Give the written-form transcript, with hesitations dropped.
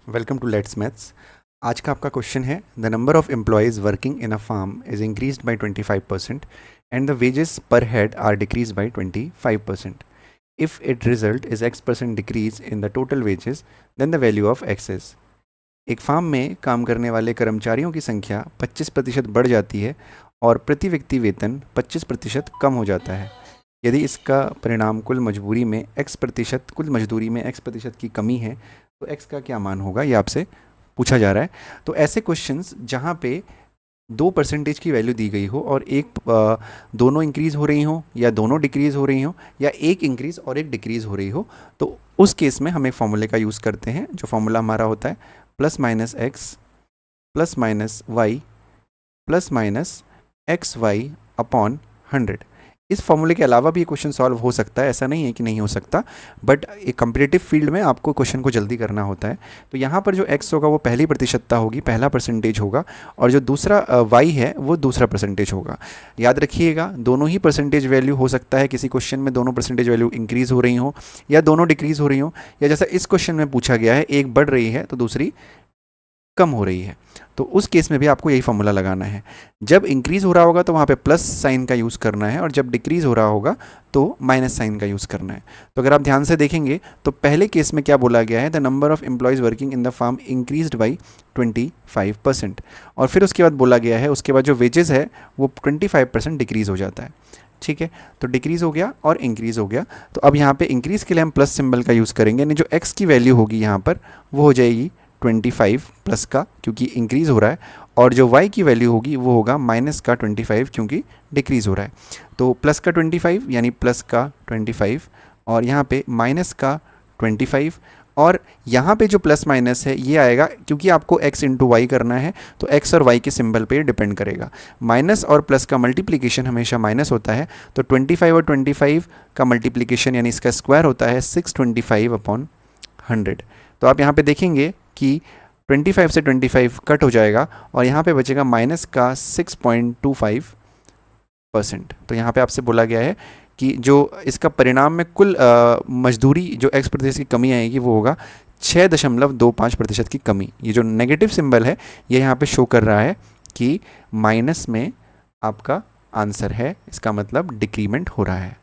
Welcome to let's maths. आज का आपका क्वेश्चन है the number of employees working in a farm is increased by 25% and the wages per head are decrease by 25%. If it result is x% decrease in the total wages then the value of x is. एक farm में काम करने वाले कर्मचारियों की संख्या 25% बढ़ जाती है और प्रति व्यक्ति वेतन 25% कम हो जाता है. यदि इसका परिणाम कुल मजदूरी में x% की कमी है तो x का क्या मान होगा, ये आपसे पूछा जा रहा है. तो ऐसे क्वेश्चंस जहाँ पे 2% की वैल्यू दी गई हो और दोनों इंक्रीज़ हो रही हो या दोनों डिक्रीज़ हो रही हो या एक इंक्रीज़ और एक डिक्रीज़ हो रही हो, तो उस केस में हम एक फॉर्मूले का यूज़ करते हैं. जो फॉर्मूला हमारा होता है plus minus x plus minus y plus minus x y upon 100. इस फॉर्मूले के अलावा भी ये क्वेश्चन सॉल्व हो सकता है, ऐसा नहीं है कि नहीं हो सकता, बट एक कम्पिटिटिव फील्ड में आपको क्वेश्चन को जल्दी करना होता है. तो यहाँ पर जो x होगा वो पहली प्रतिशतता होगी, पहला परसेंटेज होगा, और जो दूसरा y है वो दूसरा परसेंटेज होगा. याद रखिएगा, दोनों ही परसेंटेज वैल्यू हो सकता है किसी क्वेश्चन में दोनों परसेंटेज वैल्यू इंक्रीज़ हो रही हो या दोनों डिक्रीज़ हो रही हो, या जैसा इस क्वेश्चन में पूछा गया है एक बढ़ रही है तो दूसरी कम हो रही है. तो उस केस में भी आपको यही फॉर्मूला लगाना है. जब इंक्रीज़ हो रहा होगा तो वहाँ पे प्लस साइन का यूज़ करना है और जब डिक्रीज़ हो रहा होगा तो माइनस साइन का यूज़ करना है. तो अगर आप ध्यान से देखेंगे तो पहले केस में क्या बोला गया है, the number of employees working in the firm increased by 25%, और फिर उसके बाद बोला गया है उसके बाद जो वेजेस है वो 25% डिक्रीज़ हो जाता है. ठीक है, तो डिक्रीज़ हो गया और इंक्रीज़ हो गया. तो अब यहाँ पे इंक्रीज़ के लिए हम प्लस सिंबल का यूज़ करेंगे, यानी जो एक्स की वैल्यू होगी यहाँ पर वो हो जाएगी 25 प्लस का क्योंकि इंक्रीज़ हो रहा है, और जो y की वैल्यू होगी वो होगा माइनस का 25 क्योंकि डिक्रीज़ हो रहा है. तो प्लस का 25 यानी प्लस का 25 और यहाँ पे माइनस का 25, और यहाँ पे जो प्लस माइनस है ये आएगा क्योंकि आपको x इंटू वाई करना है, तो x और y के सिंबल पे डिपेंड करेगा. माइनस और प्लस का मल्टीप्लिकेशन हमेशा माइनस होता है, तो 25 और 25 का मल्टीप्लिकेशन यानी इसका स्क्वायर होता है 625 अपॉन 100. तो आप यहाँ पे देखेंगे कि 25 से 25 कट हो जाएगा और यहाँ पे बचेगा माइनस का 6.25%. तो यहाँ पे आपसे बोला गया है कि जो इसका परिणाम में कुल मजदूरी जो x% की कमी आएगी वो होगा 6.25% की कमी. ये जो नेगेटिव सिंबल है ये यहाँ पे शो कर रहा है कि माइनस में आपका आंसर है, इसका मतलब डिक्रीमेंट हो रहा है.